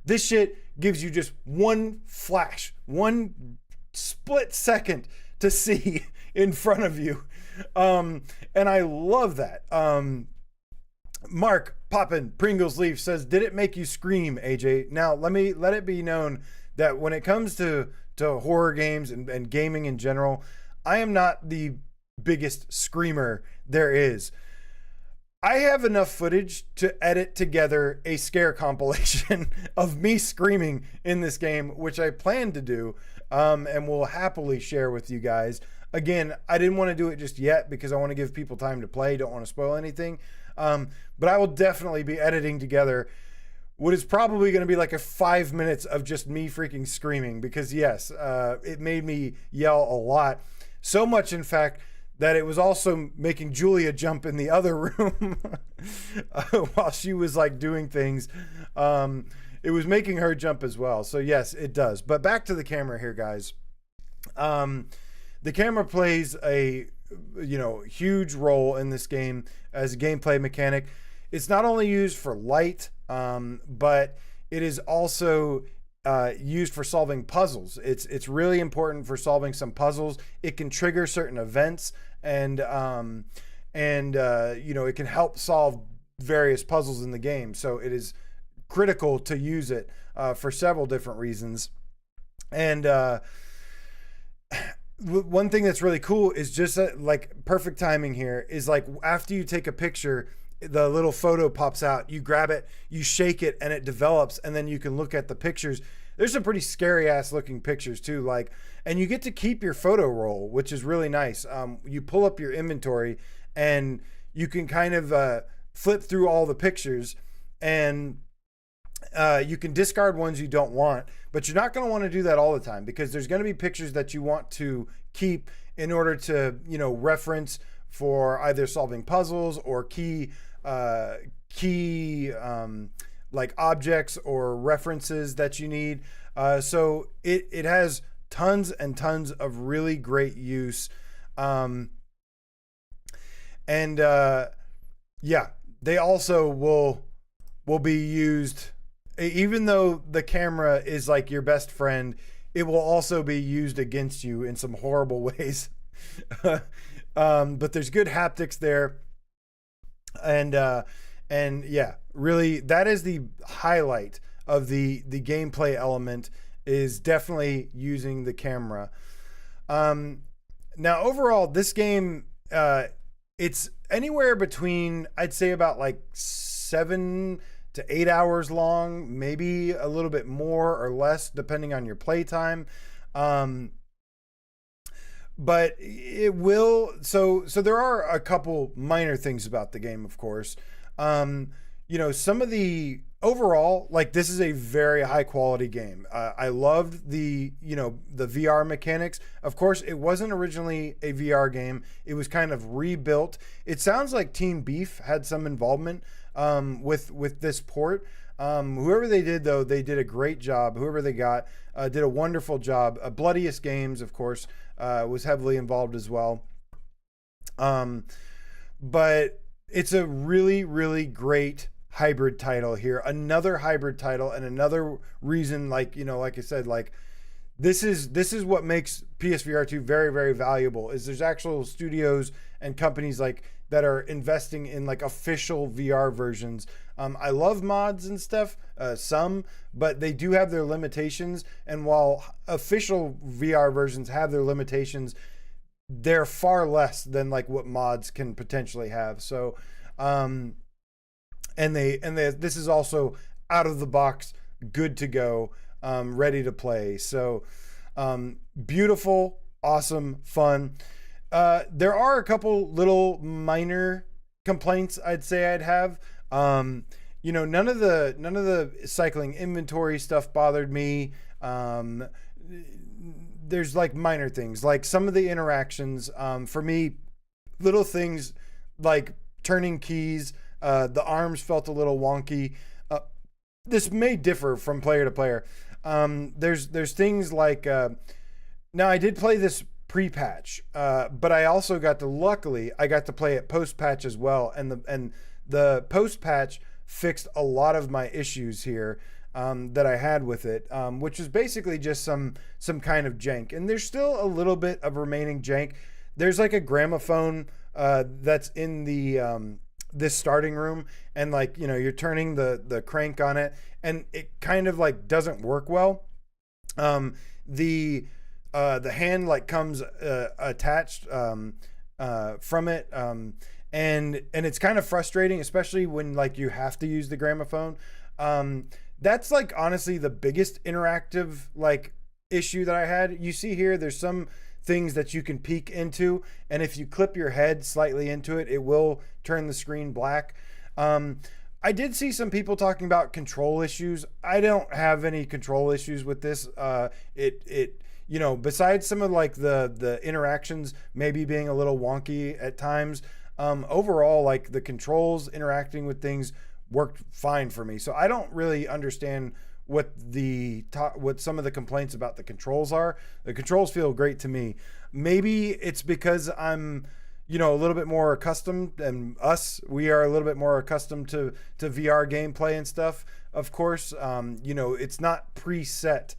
this shit gives you just one flash, one split second to see in front of you. And I love that. Mark Poppin Pringles Leaf says, did it make you scream, AJ? Now, let it be known that when it comes to horror games and gaming in general, I am not the biggest screamer there is. I have enough footage to edit together a scare compilation of me screaming in this game, which I plan to do, and will happily share with you guys. Again, I didn't want to do it just yet because I want to give people time to play. Don't want to spoil anything. But I will definitely be editing together what is probably going to be like a 5 minutes of just me freaking screaming, because yes, it made me yell a lot. So much, in fact, that it was also making Julia jump in the other room while she was like doing things. It was making her jump as well. So yes, it does. But back to the camera here, guys. The camera plays a huge role in this game as a gameplay mechanic. It's not only used for light, but it is also used for solving puzzles. It's really important for solving some puzzles. It can trigger certain events, and it can help solve various puzzles in the game. So it is critical to use it for several different reasons. And one thing that's really cool is just like perfect timing here is like after you take a picture, the little photo pops out, you grab it, you shake it, and it develops, and then you can look at the pictures. There's some pretty scary ass looking pictures too, like, and you get to keep your photo roll, which is really nice. You pull up your inventory and you can kind of flip through all the pictures, and You can discard ones you don't want, but you're not going to want to do that all the time, because there's going to be pictures that you want to keep in order to, reference for either solving puzzles or key like objects or references that you need. So it has tons and tons of really great use. Yeah, they also will be used, even though the camera is like your best friend, it will also be used against you in some horrible ways. But there's good haptics there. And yeah, really, that is the highlight of the gameplay element, is definitely using the camera. Now, overall, this game, it's anywhere between, I'd say, about like 7 to 8 hours long, maybe a little bit more or less, depending on your playtime. But it will, so there are a couple minor things about the game, of course. Some of the overall, like, this is a very high quality game. I loved the VR mechanics. Of course, it wasn't originally a VR game. It was kind of rebuilt. It sounds like Team Beef had some involvement with this port. Whoever they did, though, they did a great job. Whoever they got did a wonderful job. Bloodiest Games, of course, was heavily involved as well. But it's a really, really great hybrid title here. Another hybrid title, and another reason, like I said, like, this is what makes PSVR2 very, very valuable, is there's actual studios and companies like that are investing in like official VR versions. I love mods and stuff, but they do have their limitations. And while official VR versions have their limitations, they're far less than like what mods can potentially have. So, this is also out of the box, good to go, ready to play. So, beautiful, awesome, fun. There are a couple little minor complaints I'd say I'd have. None of the cycling inventory stuff bothered me. There's like minor things, like some of the interactions, for me, little things like turning keys, the arms felt a little wonky. This may differ from player to player. There's things like, now I did play this pre-patch, but I also luckily I got to play it post-patch as well, and the post-patch fixed a lot of my issues here that I had with it, which is basically just some kind of jank. And there's still a little bit of remaining jank. There's like a gramophone that's in the this starting room, and like, you're turning the crank on it, and it kind of like doesn't work well. The hand like comes attached from it, and it's kind of frustrating, especially when like you have to use the gramophone. That's like honestly the biggest interactive like issue that I had. You see here, there's some things that you can peek into, and if you clip your head slightly into it, it will turn the screen black. I did see some people talking about control issues. I don't have any control issues with this. Besides some of like the interactions maybe being a little wonky at times, overall, like, the controls interacting with things worked fine for me. So I don't really understand what some of the complaints about the controls are. The controls feel great to me. Maybe it's because I'm, a little bit more accustomed, and we are a little bit more accustomed to VR gameplay and stuff. Of course, it's not preset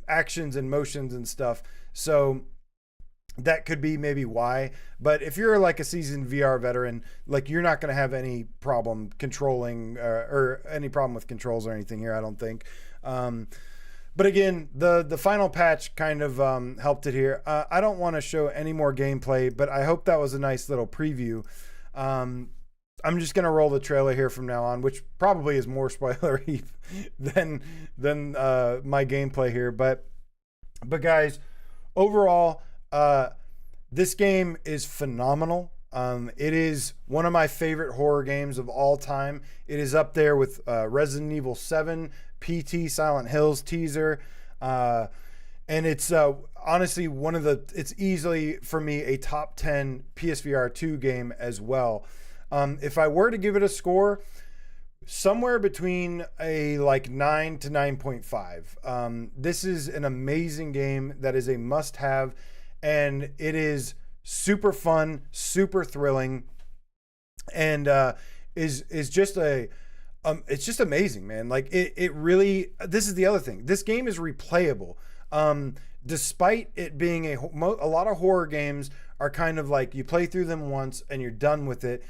actions and motions and stuff. So that could be maybe why. But if you're like a seasoned VR veteran, like, you're not going to have any problem controlling or any problem with controls or anything here, I don't think. But again, the final patch kind of helped it here. I don't want to show any more gameplay, but I hope that was a nice little preview. I'm just going to roll the trailer here from now on, which probably is more spoilery than my gameplay here. But guys, overall, this game is phenomenal. It is one of my favorite horror games of all time. It is up there with Resident Evil 7, PT, Silent Hills teaser, and it's honestly it's easily for me a top 10 PSVR2 game as well. If I were to give it a score, somewhere between a 9 to 9.5. This is an amazing game that is a must-have, and it is super fun, super thrilling, and is just it's just amazing, man. Like it really. This is the other thing. This game is replayable. Despite it being a lot of horror games are kind of like you play through them once and you're done with it.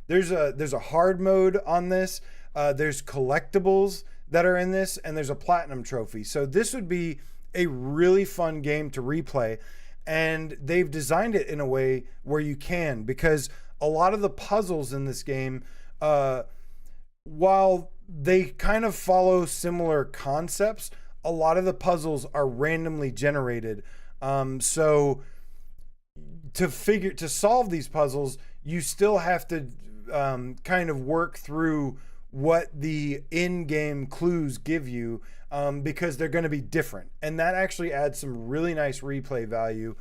There's a hard mode on this. There's collectibles that are in this, and there's a platinum trophy. So this would be a really fun game to replay. And they've designed it in a way where you can, because a lot of the puzzles in this game, while they kind of follow similar concepts, a lot of the puzzles are randomly generated. So to solve these puzzles, you still have to kind of work through what the in-game clues give you, because they're going to be different, and that actually adds some really nice replay value.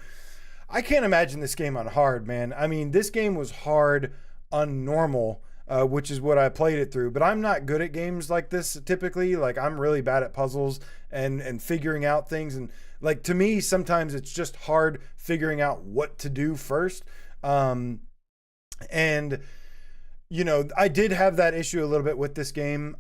I can't imagine this game on hard, man. I mean, this game was hard on normal, which is what I played it through, but I'm not good at games like this typically. Like, I'm really bad at puzzles and figuring out things, and like, to me sometimes it's just hard figuring out what to do first. And you know, I did have that issue a little bit with this game,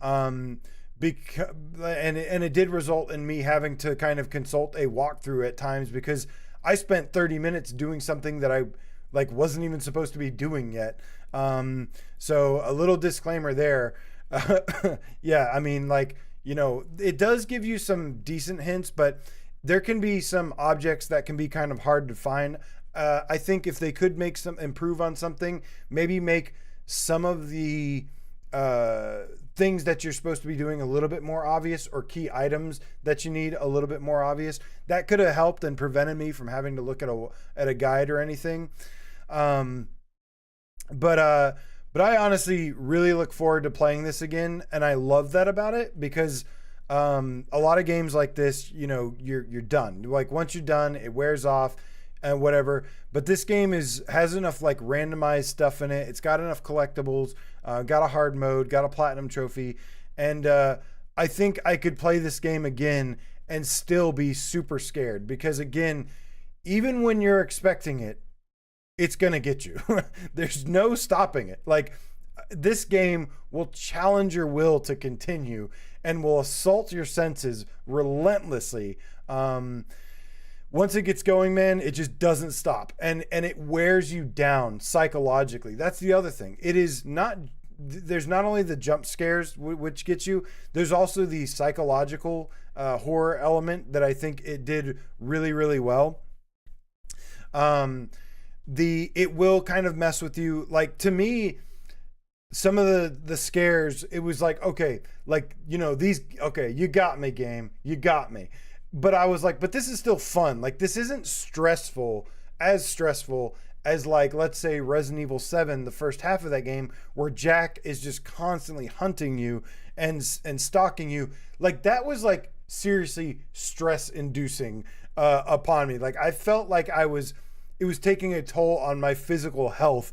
because it did result in me having to kind of consult a walkthrough at times, because I spent 30 minutes doing something that I wasn't even supposed to be doing yet. So a little disclaimer there. Yeah, I mean, you know, it does give you some decent hints, but there can be some objects that can be kind of hard to find. I think if they could improve on something, maybe make some of the things that you're supposed to be doing a little bit more obvious, or key items that you need a little bit more obvious, that could have helped and prevented me from having to look at a guide or anything. But I honestly really look forward to playing this again, and I love that about it, because a lot of games like this, you know, you're done. Like, once you're done, it wears off and whatever. But this game has enough randomized stuff in it. It's got enough collectibles, got a hard mode, got a platinum trophy, and I think I could play this game again and still be super scared, because again, even when you're expecting it, it's gonna get you. There's no stopping it. Like, this game will challenge your will to continue and will assault your senses relentlessly. Once it gets going, man, it just doesn't stop, and it wears you down psychologically. That's the other thing. There's not only the jump scares which get you, there's also the psychological horror element that I think it did really, really well. It will kind of mess with you. Like, to me, some of the scares, it was like, okay, you know, you got me, game, you got me. But I was like, but this is still fun. Like, this isn't as stressful as, let's say Resident Evil 7, the first half of that game, where Jack is just constantly hunting you and stalking you. Like, that was seriously stress inducing upon me. Like, I felt like it was taking a toll on my physical health.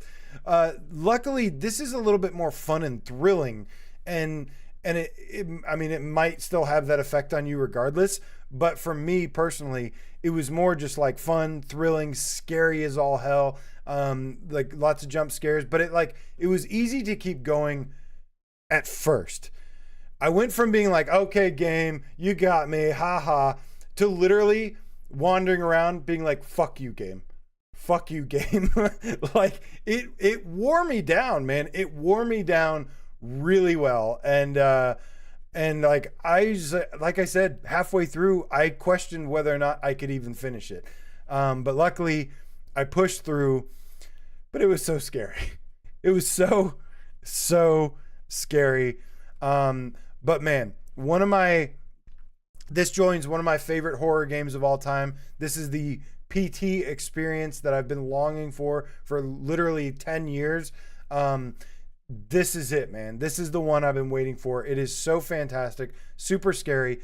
Luckily, this is a little bit more fun and thrilling, and it might still have that effect on you regardless. But for me personally, it was more just fun, thrilling, scary as all hell. Lots of jump scares, but it was easy to keep going at first. I went from being okay, game, you got me, haha, to literally wandering around being fuck you, game. Fuck you, game. It wore me down, man. It wore me down really well. And like I said, halfway through, I questioned whether or not I could even finish it. But luckily, I pushed through. But it was so scary. It was so scary. But man, this joins one of my favorite horror games of all time. This is the PT experience that I've been longing for literally 10 years. This is it, man. This is the one I've been waiting for. It is so fantastic, super scary.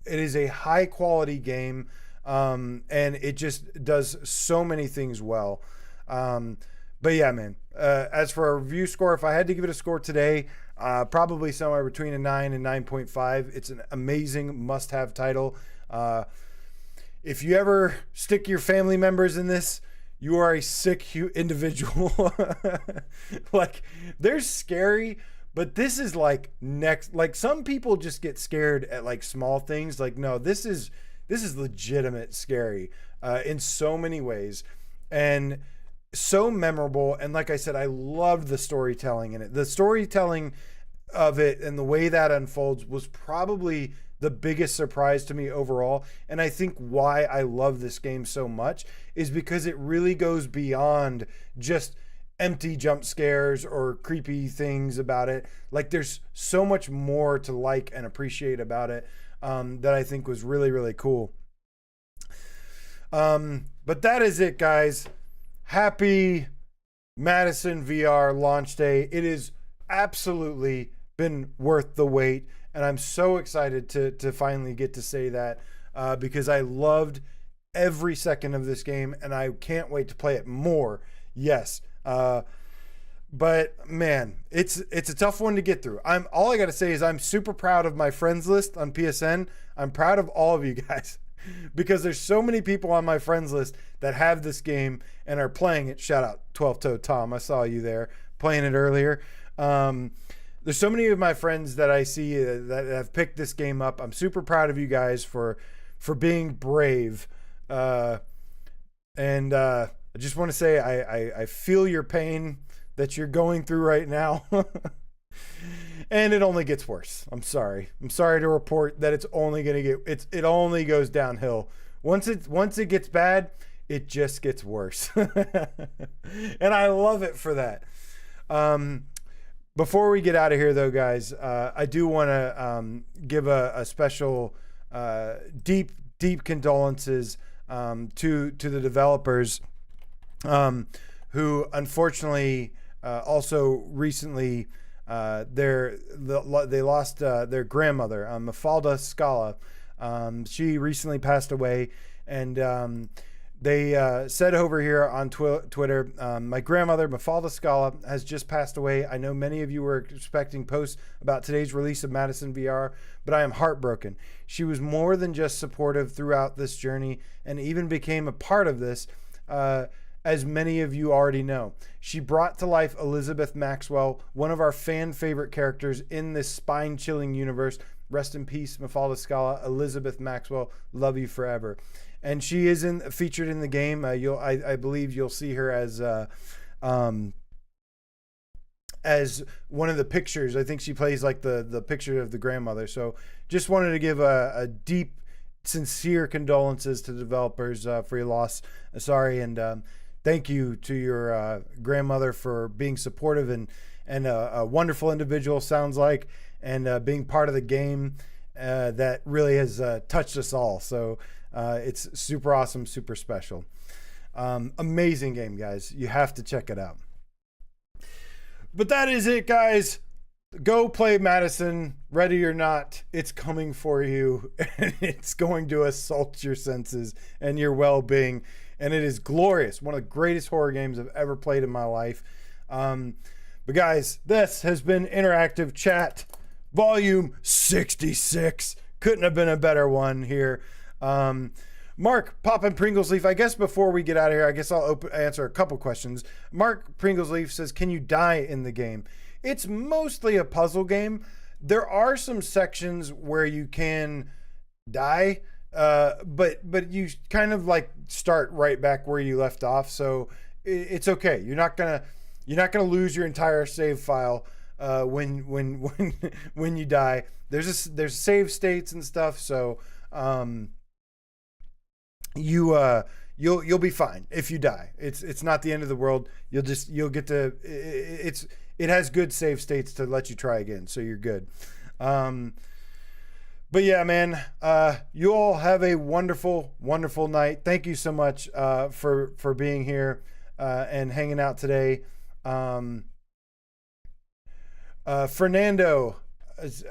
It is a high quality game, and it just does so many things well. But yeah, man, as for a review score, if I had to give it a score today, probably somewhere between a 9 and 9.5. It's an amazing must-have title. If you ever stick your family members in this, you are a sick individual. Like, they're scary, but this is like next. Like, some people just get scared at like small things. Like, no, this is legitimate scary in so many ways, and so memorable. And like I said, I loved the storytelling in it. The storytelling of it and the way that unfolds was probably the biggest surprise to me overall. And I think why I love this game so much is because it really goes beyond just empty jump scares or creepy things about it. Like, there's so much more to like and appreciate about it that I think was really, really cool. But that is it, guys. Happy Madison VR launch day. It has absolutely been worth the wait, and I'm so excited to finally get to say that because I loved every second of this game, and I can't wait to play it more. Yes. But man, it's a tough one to get through. All I got to say is I'm super proud of my friends list on PSN. I'm proud of all of you guys because there's so many people on my friends list that have this game and are playing it. Shout out 12-Toe Tom. I saw you there playing it earlier. There's so many of my friends that I see that have picked this game up. I'm super proud of you guys for being brave. And I just want to say I feel your pain that you're going through right now. And it only gets worse. I'm sorry to report that it's only going to get it only goes downhill. Once it gets bad, it just gets worse. And I love it for that. Before we get out of here, though, guys, I do want to give a special deep condolences to the developers who unfortunately also recently they lost their grandmother, Mafalda Scala. She recently passed away, and they said over here on Twitter, my grandmother, Mafalda Scala, has just passed away. I know many of you were expecting posts about today's release of Madison VR, but I am heartbroken. She was more than just supportive throughout this journey and even became a part of this, as many of you already know. She brought to life Elizabeth Maxwell, one of our fan favorite characters in this spine-chilling universe. Rest in peace, Mafalda Scala, Elizabeth Maxwell, love you forever. And she is featured in the game. I believe you'll see her as one of the pictures. I think she plays like the picture of the grandmother. So just wanted to give a deep, sincere condolences to the developers for your loss. Sorry, and thank you to your grandmother for being supportive and a wonderful individual, sounds like, and being part of the game that really has touched us all. So it's super awesome, super special. Amazing game, guys. You have to check it out. But that is it, guys. Go play Madison, ready or not. It's coming for you, and it's going to assault your senses and your well-being, and it is glorious. One of the greatest horror games I've ever played in my life. But guys, this has been Interactive Chat Volume 66. Couldn't have been a better one here. Mark Poppin' Pringlesleaf, I guess before we get out of here, I guess I'll answer a couple questions. Mark Pringlesleaf says, can you die in the game? It's mostly a puzzle game. There are some sections where you can die, but you kind of like start right back where you left off, so it's okay. You're not gonna lose your entire save file when you die. There's save states and stuff, so you'll be fine if you die. It's not the end of the world. You'll get to it has good save states to let you try again, so you're good. But yeah, man, you all have a wonderful, wonderful night. Thank you so much for being here and hanging out today. Fernando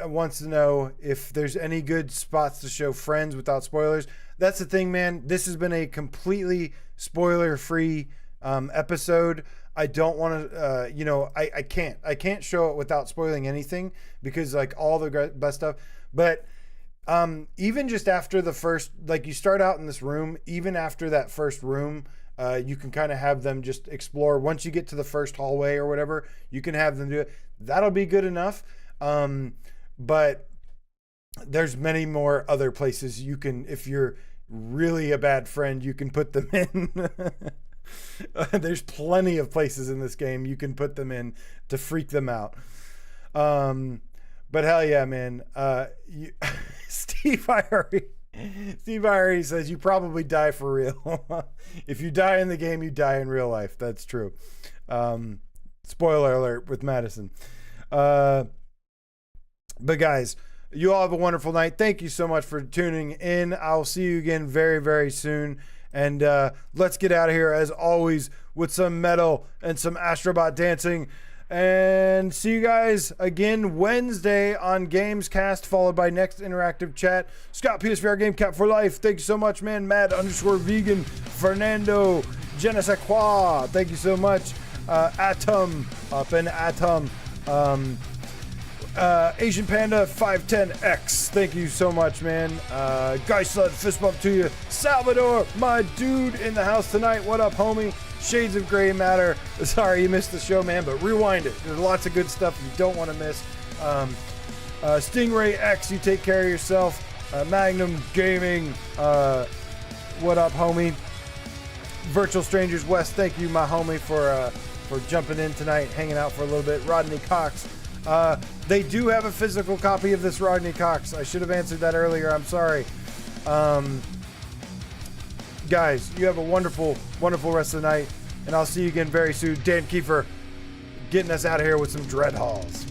wants to know if there's any good spots to show friends without spoilers. That's the thing, man. This has been a completely spoiler-free episode. I don't want to, I can't show it without spoiling anything because like all the best stuff. But even just after the first, like you start out in this room, even after that first room, you can kind of have them just explore. Once you get to the first hallway or whatever, you can have them do it. That'll be good enough. But there's many more other places you can, if you're really a bad friend, you can put them in. There's plenty of places in this game you can put them in to freak them out. But hell yeah, man. Steve Irie says you probably die for real. If you die in the game, you die in real life. That's true. Spoiler alert with Madison. But guys, you all have a wonderful night. Thank you so much for tuning in. I'll see you again very, very soon. And let's get out of here as always with some metal and some Astrobot dancing. And see you guys again Wednesday on Gamescast, followed by next interactive chat. Scott PSVR Game Cap for life. Thank you so much, man. Mad_vegan. Fernando. Je ne sais quoi. Thank you so much. Atom. Up in Atom. Asian Panda 510X. Thank you so much, man. Guy Slud, fist bump to you. Salvador, my dude in the house tonight. What up, homie? Shades of Gray Matter. Sorry you missed the show, man, but rewind it. There's lots of good stuff you don't want to miss. Stingray X, you take care of yourself. Magnum Gaming. What up, homie? Virtual Strangers West, thank you, my homie, for jumping in tonight, hanging out for a little bit. Rodney Cox. They do have a physical copy of this, Rodney Cox. I should have answered that earlier. I'm sorry. Guys, you have a wonderful, wonderful rest of the night, and I'll see you again very soon. Dan Kiefer getting us out of here with some Dread Halls.